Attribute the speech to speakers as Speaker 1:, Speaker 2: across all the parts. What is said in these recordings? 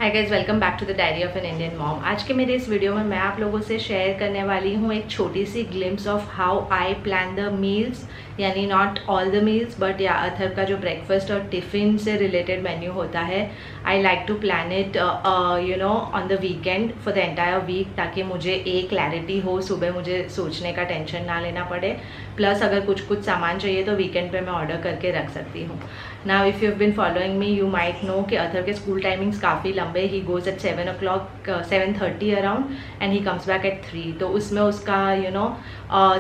Speaker 1: Hi guys, welcome back to the diary of an Indian mom. आज के मेरे इस वीडियो में मैं आप लोगों से शेयर करने वाली हूँ एक छोटी सी glimpse of how I plan the meals, यानी not all the meals but या अथर का जो ब्रेकफास्ट और टिफ़िन से रिलेटेड मेन्यू होता है। I like to plan it on the weekend for the entire week, ताकि मुझे एक क्लैरिटी हो, सुबह मुझे सोचने का टेंशन ना लेना पड़े। प्लस अगर कुछ सामान चाहिए तो वीकेंड पे मैं ऑर्डर करके रख सकती हूँ। Now if you have been following me you might know कि अथर के स्कूल टाइमिंग्स काफ़ी लंबे। He goes at 7 o'clock 7:30 around and he comes back at 3। तो उसमें उसका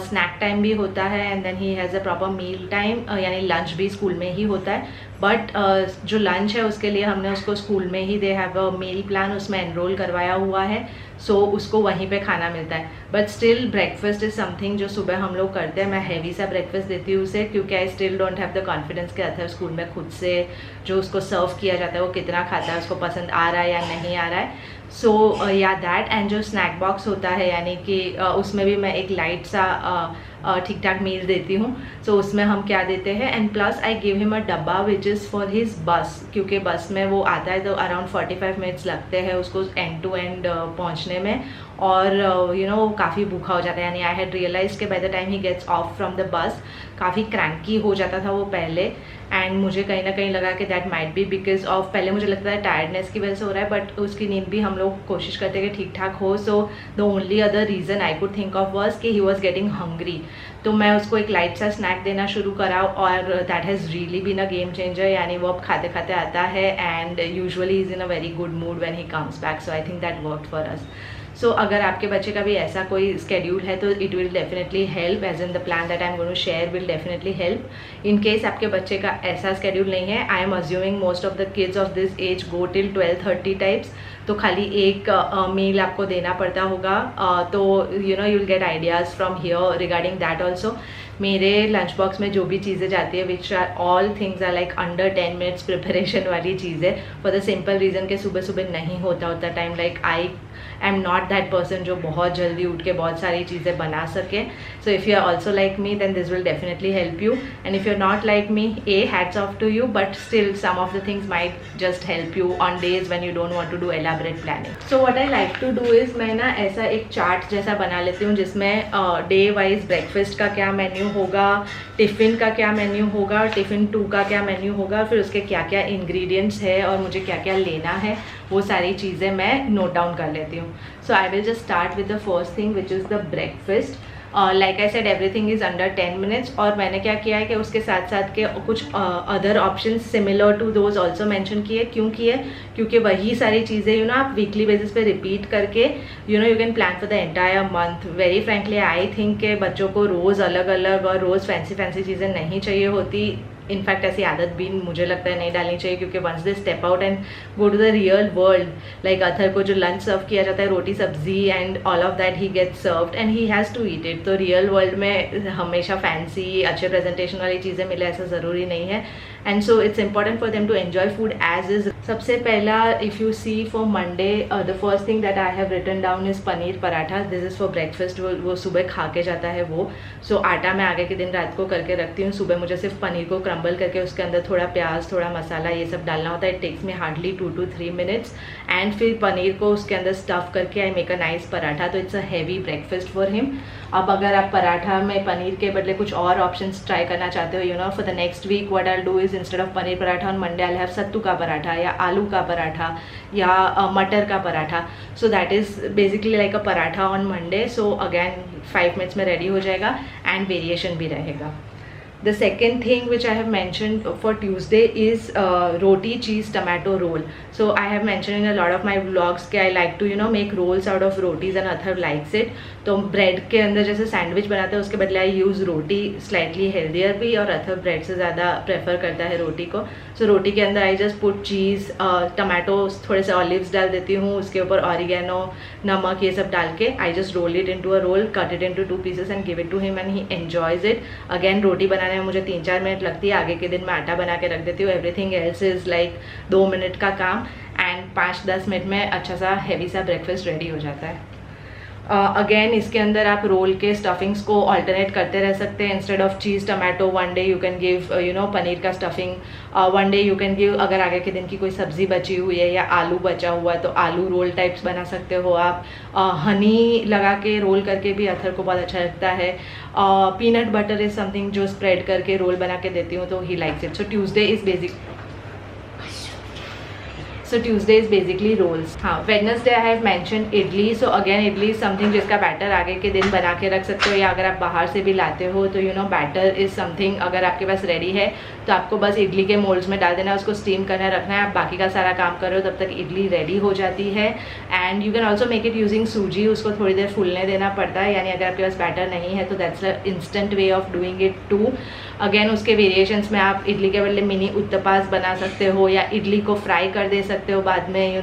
Speaker 1: स्नैक टाइम भी होता है and then he has a proper meal time, यानी लंच भी स्कूल में ही होता है। बट जो लंच है उसके लिए हमने उसको स्कूल में ही they have a meal plan, उसमें एनरोल करवाया हुआ है। सो उसको वहीं पे खाना मिलता है। But still breakfast is something जो सुबह हम लोग करते हैं। मैं हैवी सा ब्रेकफास्ट देती हूँ उसे, क्योंकि I still don't have the confidence के अथर स्कूल में खुद से जो उसको सर्व किया जाता है वो कितना खाता है, उसको पसंद आ रहा है या नहीं आ रहा है। सो या दैट, एंड जो स्नैक बॉक्स होता है यानी कि उसमें भी मैं एक लाइट सा ठीक ठाक मील देती हूँ। सो उसमें हम क्या देते हैं, and plus I give him a डब्बा विच इज़ फॉर हिज बस, क्योंकि बस में वो आता है तो अराउंड 45 मिनट्स लगते हैं उसको एंड टू एंड पहुँचने में। और वो काफ़ी भूखा हो जाता है, यानी आई हैड रियलाइज कि by the time he gets off from the bus काफ़ी क्रैंकी हो जाता था वो पहले। एंड मुझे कहीं ना कहीं लगा कि that might be because of, पहले मुझे लगता है टायर्डनेस की वजह से हो रहा है, बट उसकी नींद भी हम लोग कोशिश करते हैं कि ठीक ठाक हो। So the only other reason I could think of was कि ही वॉज गेटिंग हंग्री। तो मैं उसको एक लाइट सा स्नैक देना शुरू करा और that has really been a game changer. यानी वो अब खाते खाते आता है and usually is in a very good mood when he comes back. So I think that worked for us. So अगर आपके बच्चे का भी ऐसा कोई स्केड्यूल है तो it will definitely help, as in the plan that I am going to share will definitely help. In case आपके बच्चे का ऐसा स्केड्यूल नहीं है, I am assuming most of the kids of this age go till 12:30 types, तो खाली एक मील आपको देना पड़ता होगा। तो you will get ideas from here regarding that also. मेरे लंच बॉक्स में जो भी चीज़ें जाती है which are all things are like under 10 minutes preparation वाली चीज़ें, फॉर द सिंपल रीज़न के सुबह सुबह नहीं होता time. Like I am not that person जो बहुत जल्दी उठ के बहुत सारी चीज़ें बना सके। So if you are also like me then this will definitely help you, and if you are not like me, hats off to you, but still some of the things might just help you on days when you don't want to do elaborate planning. So what I like to do is, मैं ना ऐसा एक chart जैसा बना लेती हूँ जिसमें day wise breakfast का क्या मेन्यू होगा, टिफ़िन का क्या मेन्यू होगा, टिफ़िन 2 का क्या मेन्यू होगा, फिर उसके क्या क्या इंग्रेडिएंट्स है और मुझे क्या क्या लेना है, वो सारी चीज़ें मैं नोट डाउन कर लेती हूँ। So I will just start with the first thing which is the breakfast. Like I said everything is under 10 minutes, और मैंने क्या किया है कि उसके साथ साथ के कुछ other option similar to those also mention किए। क्यों किए? क्योंकि वही सारी चीज़ें आप वीकली बेसिस पे रिपीट करके you can plan for the entire month. Very frankly I think के बच्चों को रोज़ अलग अलग और रोज़ फैंसी चीज़ें नहीं चाहिए होती। इनफैक्ट ऐसी आदत भी मुझे लगता है नहीं डालनी चाहिए, क्योंकि once they step out and go to the real world, like Athar को जो लंच सर्व किया जाता है रोटी सब्जी and all of that he gets served and he has to eat it. तो रियल वर्ल्ड में हमेशा फैंसी अच्छे प्रेजेंटेशन वाली चीज़ें मिले ऐसा ज़रूरी नहीं है, and so it's important for them to enjoy food as is. सबसे पहला, if you see for Monday the first thing that I have written down is paneer paratha. This is for breakfast, वो सुबह खा के जाता है वो। सो आटा मैं आगे के दिन रात को करके रखती हूँ, सुबह मुझे सिर्फ पनीर को क्रम्बल करके उसके अंदर थोड़ा प्याज, थोड़ा मसाला, ये सब डालना होता है। It takes me hardly 2 to 3 minutes, and फिर पनीर को उसके अंदर स्टफ़ करके I make a nice paratha. तो it's a heavy breakfast for him. अब अगर आप पराठा में पनीर के बदले कुछ और ऑप्शंस ट्राई करना चाहते हो, for the next week what I do is instead of paneer paratha on Monday I have sattu का पराठा या आलू का पराठा या मटर का पराठा। So that is basically like a paratha on Monday. So again 5 minutes में रेडी हो जाएगा एंड वेरिएशन भी रहेगा। The second thing which I have mentioned for Tuesday is roti cheese tomato roll. So I have mentioned in a lot of my vlogs कि I like to make rolls out of rotis and Athar likes it. तो bread के अंदर जैसे sandwich बनाते हैं उसके बदले आई use रोटी, slightly healthier भी, और अथर ब्रेड से ज़्यादा प्रेफर करता है रोटी को। सो रोटी के अंदर I just put cheese, tomato, थोड़े से ऑलिव्स डाल देती हूँ, उसके ऊपर ऑरिगेनो, नमक, ये सब डाल के I just roll it into a roll, cut it into 2 pieces and give it to him and he enjoys it. Again रोटी बनाने में मुझे 3-4 मिनट लगती है, आगे के दिन मैं आटा बना के रख देती हूँ। Everything else is like 2 minute का काम एंड 5-10 मिनट में अच्छा सा हैवी सा ब्रेकफास्ट रेडी हो जाता है। अगेन इसके अंदर आप रोल के स्टफिंग्स को अल्टरनेट करते रह सकते हैं. Instead of cheese tomato one day you can give paneer का stuffing. One day you can give, अगर आगे के दिन की कोई सब्जी बची हुई है या आलू बचा हुआ है तो आलू रोल टाइप्स बना सकते हो आप. हनी लगा के रोल करके भी अथर को बहुत अच्छा लगता है. पीनट बटर इज समथिंग जो स्प्रेड करके रोल बना के देती हूँ तो he likes it. So Tuesday is basically rolls. हाँ, Wednesday I have mentioned idli. So again idli is something जिसका बैटर आगे के दिन बना के रख सकते हो, या अगर आप बाहर से भी लाते हो तो बैटर इज समथिंग अगर आपके पास रेडी है तो आपको बस इडली के मोल्ड्स में डाल देना है, उसको स्टीम करना रखना है. आप बाकी का सारा काम कर रहे हो तब तक इडली रेडी हो जाती है. And you can also make it using सूजी. उसको थोड़ी देर फूलने देना पड़ता है, यानी अगर आपके पास बैटर नहीं है तो that's a instant way of doing it too. Again उसके वेरिएशंस में आप इडली के बदले मिनी उत्तपास बना सकते हो, या इडली को फ्राई कर दे सकते हो बाद में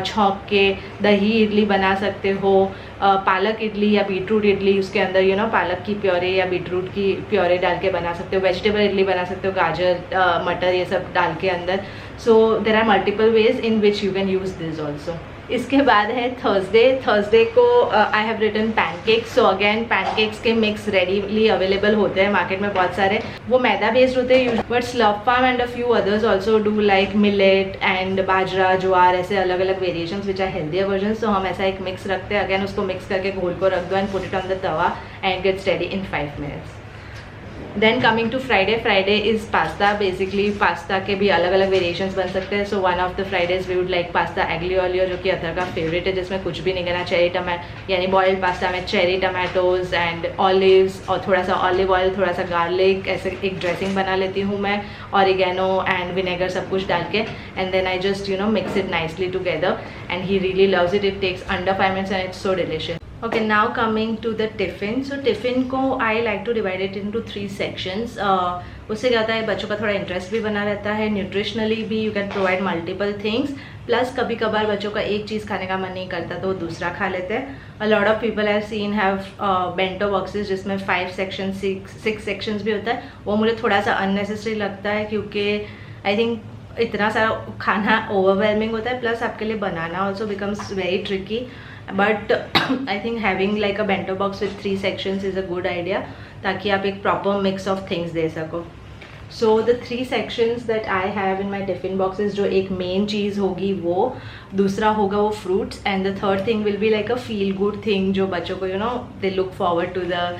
Speaker 1: छौंक के. दही इडली बना सकते हो. पालक इडली या बीटरूट इडली, उसके अंदर पालक की प्योरे या बीटरूट की प्योरे डाल के बना सकते हो. वेजिटेबल इडली बना सकते हो, गाजर मटर ये सब डाल के अंदर. So there are multiple ways in which you can use this also. इसके बाद है थर्सडे को I have written pancakes. So again pancakes के मिक्स रेडीली अवेलेबल होते हैं मार्केट में बहुत सारे. वो मैदा बेस्ड होते हैं but Slurrp Farm and a few others also do like millet and bajra jowar, ऐसे अलग अलग variations which are healthier version. So हम ऐसा एक मिक्स रखते हैं. अगेन उसको मिक्स करके घोल को रख दो and put it on the tava and gets ready in 5 minutes. Then coming to Friday is pasta. Basically pasta के भी अलग अलग वेरिएशंस बन सकते हैं. So one of the Fridays we would like pasta aglio olio, जो कि अथर का फेवरेट है, जिसमें कुछ भी नहीं करना. चेरी टमाटो यानी बॉइल्ड पास्ता में चेरी टमाटोज एंड ऑलिव्स और थोड़ा सा ऑलिव ऑयल, थोड़ा सा गार्लिक, ऐसे एक ड्रेसिंग बना लेती हूँ मैं, ऑरिगेनो एंड विनेगर सब कुछ डाल के. And then I just mix it nicely together and he really loves it. It takes under 5 minutes and it's so delicious. Okay, now coming to the tiffin. So tiffin को I like to divide it into 3 sections. उससे क्या होता है, बच्चों का थोड़ा interest भी बना रहता है, न्यूट्रिशनली भी you can provide multiple things. Plus कभी कभार बच्चों का एक चीज़ खाने का मन नहीं करता तो वो दूसरा खा लेते हैं. अ lot of people have seen have bento boxes जिसमें 5 sections 6 sections भी होता है. वो मुझे थोड़ा सा अननेसेसरी लगता है क्योंकि आई थिंक इतना सारा खाना ओवरवेलमिंग होता है. प्लस आपके लिए बनाना also becomes very tricky. But I think having like a bento box with 3 sections is a good idea, ताकि आप एक प्रॉपर मिक्स ऑफ थिंग्स दे सको. So the 3 sections that I have in my tiffin boxes, जो एक main चीज़ होगी वो, दूसरा होगा वो fruits, and the third thing will be like a feel good thing जो बच्चों को दे look forward to the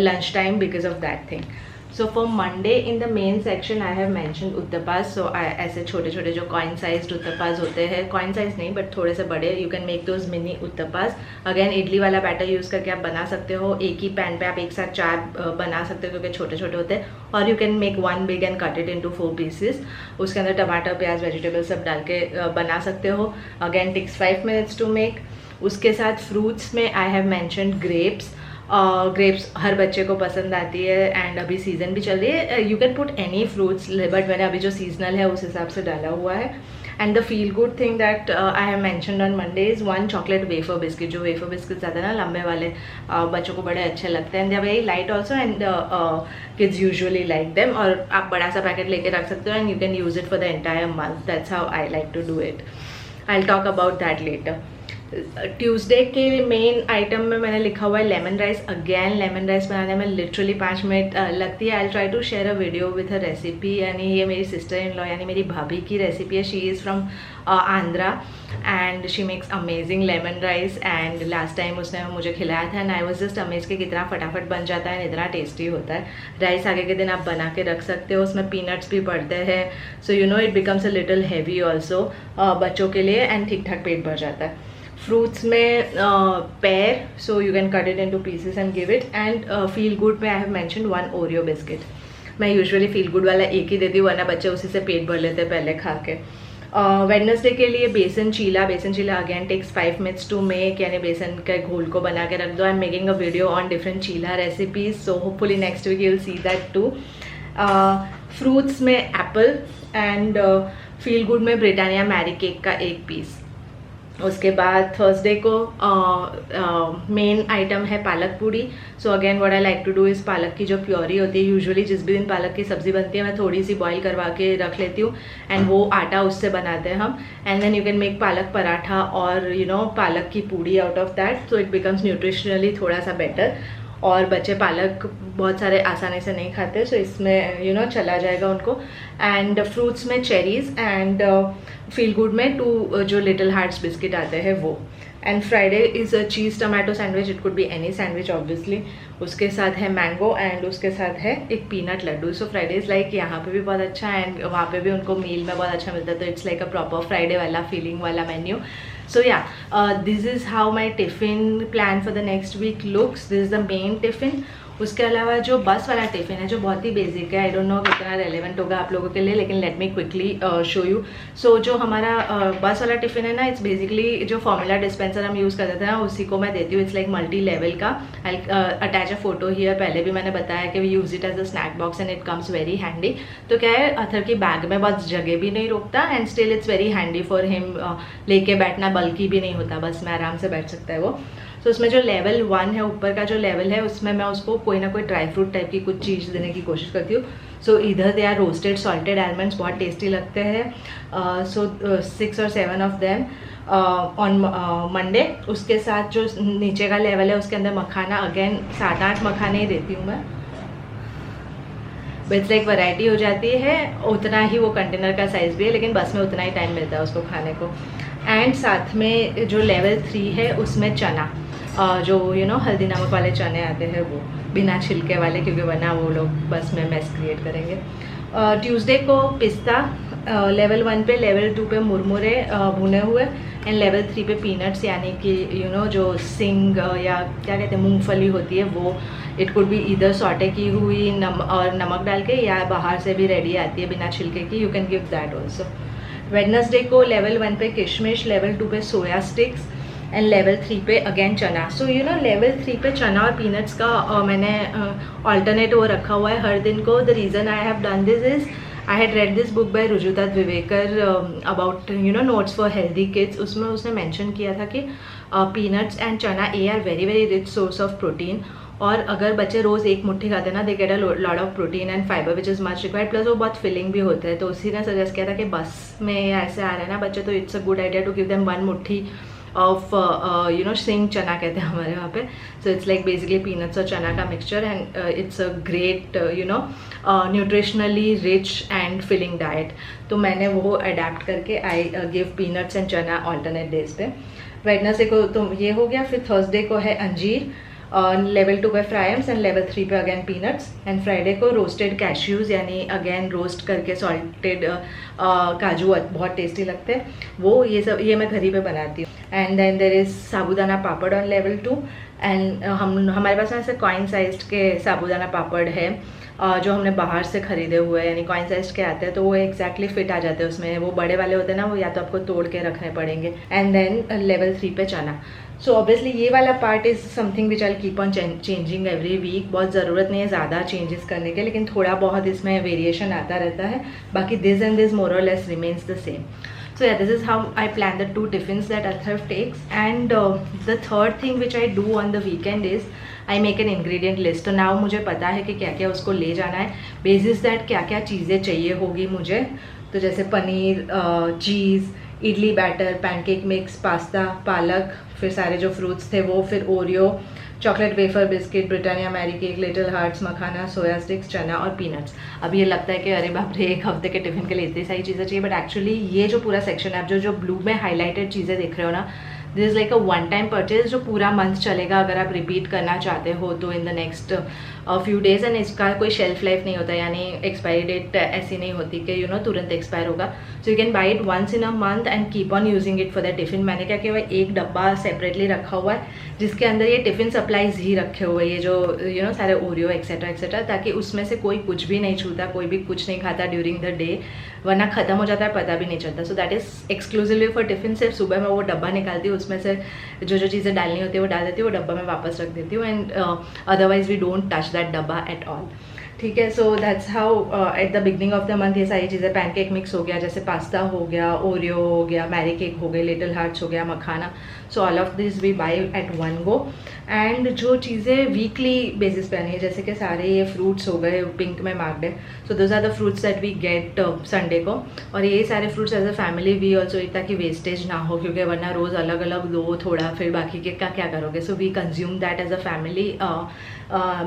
Speaker 1: lunch time because of that thing. So for Monday in the main section I have mentioned uttapas. So ऐसे छोटे छोटे जो coin size उत्तपास होते हैं, कॉइन साइज नहीं बट थोड़े से बड़े, you can make those mini uttapas. Again idli वाला बैटर यूज़ करके आप बना सकते हो. एक ही पैन पे आप एक साथ 4 बना सकते हो क्योंकि छोटे छोटे होते हैं. और you can make 1 big and cut it into 4 pieces. उसके अंदर टमाटर प्याज वेजिटेबल सब डाल के बना सकते हो. Again takes 5 minutes to make. उसके साथ फ्रूट्स में I have mentioned grapes. Grapes हर बच्चे को पसंद आती है एंड अभी सीज़न भी चल रही है. You can put any fruits but मैंने अभी जो सीजनल है उस हिसाब से डाला हुआ है. And the feel good thing that I have mentioned on Monday is 1 chocolate wafer biscuit. जो वेफर बिस्किट ज़्यादा ना लंबे वाले बच्चों को बड़े अच्छे लगते हैं. They are very light also and kids usually like them. और आप बड़ा सा पैकेट लेके रख सकते हो and you can use it for the entire month. That's how I like to do it. I will talk about that later. Tuesday के main item में मैंने लिखा हुआ है lemon rice. Again lemon rice बनाने में लिटरली 5 मिनट लगती है. I try to share a video with a recipe. यानी ये मेरी सिस्टर इन लॉ यानी मेरी भाभी की रेसिपी है. She is from Andhra and she makes amazing lemon rice. And last time उसने मुझे खिलाया था and I was just amaze कि कितना फटाफट बन जाता है, इतना टेस्टी होता है. राइस आगे के दिन आप बना के रख सकते हो. उसमें पीनट्स भी पड़ते हैं. सो it becomes a little heavy also बच्चों के लिए एंड ठीक ठाक पेट भर जाता है. फ्रूट्स में pear, so you can cut it into pieces and give it. And feel good में I have mentioned 1 Oreo biscuit. मैं यूजुअली फील गुड वाला एक ही देती हूँ वरना बच्चे उसी से पेट भर लेते हैं पहले खा के. वेडनेसडे के लिए besan chilla again takes 5 minutes to make. यानी बेसन के घोल को बना के रख दो. I am making a video on different chilla recipes, so hopefully next week you will see that too. Fruits में एप्पल एंड फील गुड में ब्रिटानिया मैरी केक का 1 piece. उसके बाद थर्सडे को मेन आइटम है palak puri. So again what I like to do is पालक की जो प्योरी होती है, यूजुअली जिस भी दिन पालक की सब्ज़ी बनती है मैं थोड़ी सी बॉईल करवा के रख लेती हूँ एंड वो आटा उससे बनाते हैं हम. And then you can make palak paratha और पालक की पूड़ी out of that, so it becomes nutritionally थोड़ा सा बेटर. और बच्चे पालक बहुत सारे आसानी से नहीं खाते, सो इसमें चला जाएगा उनको. एंड फ्रूट्स में चेरीज़ एंड फील गुड में 2 जो लिटिल हार्ट्स बिस्किट आते हैं वो. And Friday is a cheese tomato sandwich, it could be any sandwich obviously. उसके साथ है मैंगो एंड उसके साथ है एक peanut laddoo. So Friday is like यहाँ पे भी बहुत अच्छा है एंड वहाँ पे भी उनको मील में बहुत अच्छा मिलता है, तो it's like a proper Friday वाला फीलिंग वाला menu. So yeah, this is how my tiffin plan for the next week looks. This is the main tiffin. उसके अलावा जो बस वाला टिफ़िन है जो बहुत ही बेसिक है, आई डोंट नो कितना रेलेवेंट होगा आप लोगों के लिए, लेकिन let me quickly show you. So जो हमारा बस वाला टिफ़िन है ना, इट्स बेसिकली जो फॉर्मूला डिस्पेंसर हम यूज़ करते थे ना उसी को मैं देती हूँ. इट्स लाइक मल्टी लेवल का. I attach a photo here. पहले भी मैंने बताया कि we use it as a snack box and it comes very handy. तो क्या है, अथर की बैग में बहुत जगह भी नहीं रोकता and still it's very handy for him. लेके बैठना बल्कि भी नहीं होता, बस में आराम से बैठ सकता है वो. तो उसमें जो लेवल 1 है, ऊपर का जो लेवल है, उसमें मैं उसको कोई ना कोई ड्राई फ्रूट टाइप की कुछ चीज़ देने की कोशिश करती हूँ. सो इधर they are roasted salted almonds, बहुत टेस्टी लगते हैं. सो 6 और 7 ऑफ देम ऑन मंडे. उसके साथ जो नीचे का लेवल है उसके अंदर मखाना, अगेन 7-8 मखाने ही देती हूँ मैं. बस एक वैरायटी हो जाती है, उतना ही वो कंटेनर का साइज़ भी है, लेकिन बस में उतना ही टाइम मिलता है उसको खाने को. एंड साथ में जो लेवल 3 है उसमें चना, जो हल्दी नमक वाले चने आते हैं वो बिना छिलके वाले, क्योंकि वरना वो लोग बस में मेस क्रिएट करेंगे. ट्यूसडे को पिस्ता, लेवल 1 पे, लेवल 2 पे मुरमुरे भुने हुए एंड लेवल 3 पे पीनट्स, यानी कि जो सिंग या क्या कहते हैं मूंगफली होती है वो. इट कुड बी इधर सॉटे की हुई और नमक डाल के, या बाहर से भी रेडी आती है बिना छिलके की, you can give that also. Wednesday को लेवल 1 पे किशमिश, लेवल 2 पे सोया स्टिक्स एंड लेवल 3 पे अगेन चना. सो लेवल 3 पे चना और पीनट्स का मैंने ऑल्टरनेट वो रखा हुआ है हर दिन को. The reason I have done this is I had read this book by Rujuta Diwekar about notes for healthy kids. उसमें उसने मेंशन किया था कि peanuts and chana are very very rich source of protein. और अगर बच्चे रोज़ एक मुट्ठी खाते हैं ना, they get a lot of protein and fibre which is much required, plus वो बहुत फिलिंग भी होता है. तो उसी ने सजेस्ट किया था कि बस में ऐसे आ रहे हैं ना बच्चे, तो it's a good idea to give them 1 मुट्ठी ऑफ सिंग चना कहते हैं हमारे वहाँ पे. So it's like basically peanuts और चना का mixture and it's a great nutritionally rich and filling diet. तो मैंने वो अडेप्ट करके I give peanuts and chana alternate days पे. वेडनेसडे को तो ये हो गया. फिर थर्सडे को है अंजीर, लेवल 2 पे फ्राइम्स एंड लेवल 3 पे अगेन पीनट्स. एंड फ्राइडे को रोस्टेड कैश्यूज़, यानी अगेन रोस्ट करके सॉल्टेड काजू बहुत टेस्टी लगते हैं वो. ये सब ये मैं घर ही पे बनाती हूँ. And then there is sabudana papad on level 2. And हमारे पास ऐसे कॉइन साइज्ड के साबूदाना पापड़ है जो हमने बाहर से ख़रीदे हुए हैं, यानी कॉइन साइज के आते हैं, तो वो एक्जैक्टली फिट आ जाते हैं उसमें. वो बड़े वाले होते हैं ना, वो या तो आपको तोड़ के रखने पड़ेंगे. एंड देन लेवल 3 पे चना. सो ऑब्वियसली ये वाला part is something which I keep on changing every week. बहुत ज़रूरत नहीं है ज़्यादा चेंजेस करने के, लेकिन थोड़ा बहुत इसमें वेरिएशन आता रहता है. बाकी दिस एंड दिस मोर और less remains the same. So yeah, this is how I plan the 2 tiffins that Atharv takes. And the third thing which I do on the weekend is I make an ingredient list. तो now मुझे पता है कि क्या क्या उसको ले जाना है. बेसिस दैट क्या क्या चीज़ें चाहिए होगी मुझे. तो जैसे paneer, cheese, idli batter, pancake mix, pasta, पालक, फिर सारे जो फ्रूट्स थे वो, फिर Oreo, chocolate wafer biscuit, Britannia Marie cake, little hearts, makhana, soya sticks, चना और पीनट्स. अब ये लगता है कि अरे बाप रे, एक हफ्ते के टिफिन के लिए इतनी सारी चीज़ें चाहिए, बट एक्चुअली ये जो पूरा सेक्शन है, आप जो ब्लू में हाईलाइटेड चीज़ें देख रहे हो ना, this is like a one time purchase जो पूरा मंथ चलेगा अगर आप रिपीट करना चाहते हो तो in the next few days. And इसका कोई शेल्फ लाइफ नहीं होता, यानी एक्सपायरी डेट ऐसी नहीं होती कि तुरंत एक्सपायर होगा. So you can buy it once in a month and keep on using it for the tiffin. मैंने क्या किया हुआ, एक डब्बा सेपरेटली रखा हुआ है जिसके अंदर ये टिफिन सप्लाईज ही रखे हुए, ये जो सारे ओरियो एक्सेट्रा एक्सेट्रा, ताकि उसमें से कोई कुछ भी नहीं छूता, कोई भी कुछ नहीं खाता ड्यूरिंग द डे, वरना ख़त्म हो जाता है, पता भी नहीं चलता. सो that is exclusively for tiffin. सिर्फ सुबह मैं वो डब्बा निकालती हूँ, उसमें से जो जो चीज़ें डालनी होती है वो डाल देती हूँ, वो डब्बा में वापस रख देती हूँ. And otherwise we don't touch that dabba at all. ठीक है। So that's how at the beginning of the month ये सारी चीज़ें, पैनकेक मिक्स हो गया, जैसे पास्ता हो गया, ओरियो हो गया, मैरी केक हो गए, लिटिल हार्ट्स हो गया, makhana, so all of this we buy at one go. And जो चीज़ें वीकली बेसिस पे आनी है, जैसे कि सारे ये फ्रूट्स हो गए, पिंक में मार्क्ड है, so those are the fruits that we get Sunday को। और ये सारे fruits as a family we also eat, ताकि वेस्टेज ना हो, क्योंकि वरना रोज़ अलग अलग दो थोड़ा, फिर बाकी के का क्या करोगे। So we consume that as a family.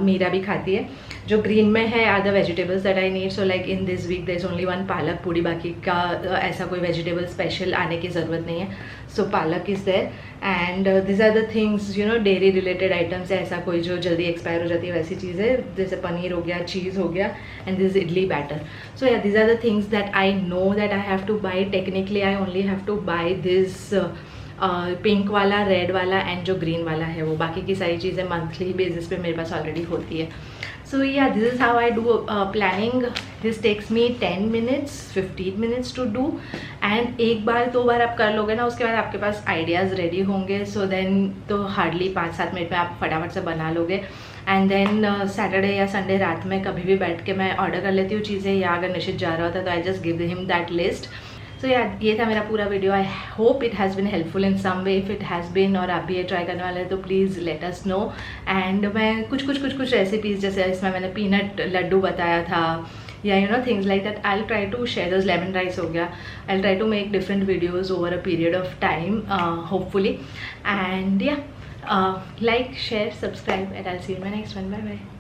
Speaker 1: Meera भी खाती है। जो ग्रीन में है are the vegetables that I need. So like in this week there is only one palak puri, बाकी का ऐसा कोई वेजिटेबल स्पेशल आने की ज़रूरत नहीं है। So palak is there and this are the things, you know, dairy related items है, ऐसा कोई जो जल्दी एक्सपायर हो जाती है वैसी चीज़ें, जैसे पनीर हो गया, चीज़ हो गया, and this idli batter. So या this are the things that I know that I have to buy. Technically I only have to buy this pink वाला, रेड वाला एंड जो ग्रीन वाला है वो, बाकी की सारी चीज़ें मंथली बेसिस पे मेरे पास ऑलरेडी होती है। सो या this is how I do planning. This takes me 10 minutes 15 minutes to do, and एक बार दो बार आप कर लोगे ना, उसके बाद आपके पास आइडियाज़ रेडी होंगे। सो देन तो हार्डली 5-7 मिनट में आप फटाफट से बना लोगे। एंड देन सैटरडे या संडे रात में कभी भी बैठ के मैं ऑर्डर कर लेती हूँ चीज़ें, या अगर निश्चित जा रहा होता है तो I just give him that list. So यार ये था मेरा पूरा वीडियो। I hope it has been helpful in some way. If it has been और आप भी ये ट्राई करने वाले हैं तो please let us know. And मैं कुछ रेसिपीज़, जैसे इसमें मैंने पीनट लड्डू बताया था, या you know things like that, I try to share those. Lemon rice हो गया, I try to make different videos over a period of time hopefully. And या like, share, subscribe, and I will see you in my next one. Bye bye.